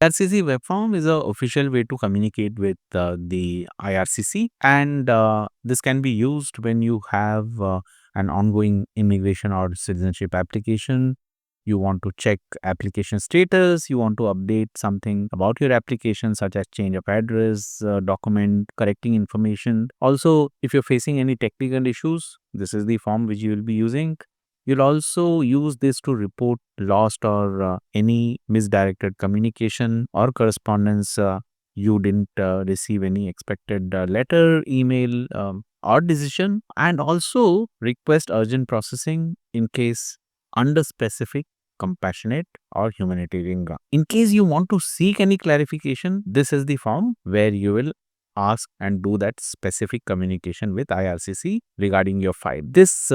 IRCC Webform is an official way to communicate with the IRCC, and this can be used when you have an ongoing immigration or citizenship application. You want to check application status, you want to update something about your application, such as change of address, document, correcting information. Also, if you're facing any technical issues, this is the form which you will be using. You'll also use this to report lost or any misdirected communication or correspondence. You didn't receive any expected letter, email, or decision, and also request urgent processing in case under specific compassionate or humanitarian ground. In case you want to seek any clarification, this is the form where you will ask and do that specific communication with IRCC regarding your file. This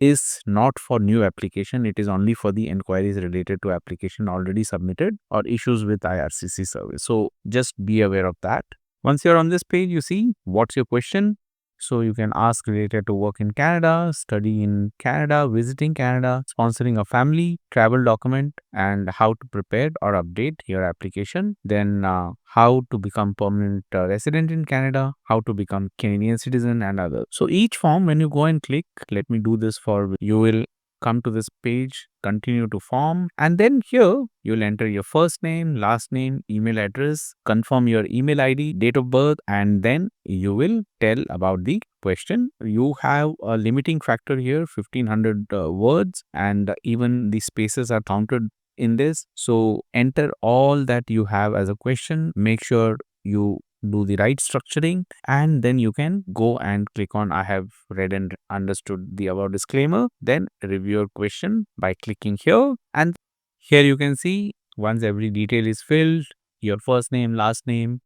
is not for new application. It is only for the inquiries related to application already submitted or issues with IRCC service. So just be aware of that. Once you're on this page, you see what's your question. So you can ask related to work in Canada, study in Canada, visiting Canada, sponsoring a family, travel document, and how to prepare or update your application. Then how to become permanent resident in Canada, how to become Canadian citizen, and others. So each form, when you go and click, let me do this for you will come to this page, continue to form, and then here you'll enter your first name, last name, email address, confirm your email ID, date of birth, and then you will tell about the question. You have a limiting factor here, 1500 words, and even the spaces are counted in this. So enter all that you have as a question. Make sure you do the right structuring, and then you can go and click on I have read and understood the above disclaimer. Then review your question by clicking here, and here you can see once every detail is filled, your first name, last name,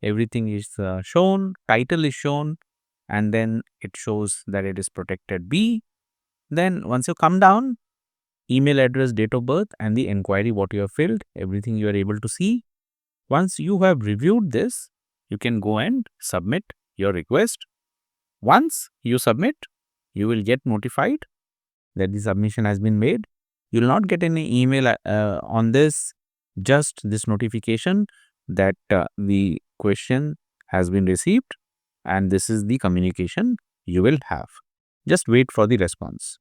everything is shown, title is shown, and then it shows that it is protected B. Then once you come down, email address, date of birth, and the inquiry what you have filled, everything you are able to see. Once you have reviewed this, you can go and submit your request. Once you submit, you will get notified that the submission has been made. You will not get any email on this, just this notification that the question has been received, and this is the communication you will have. Just wait for the response.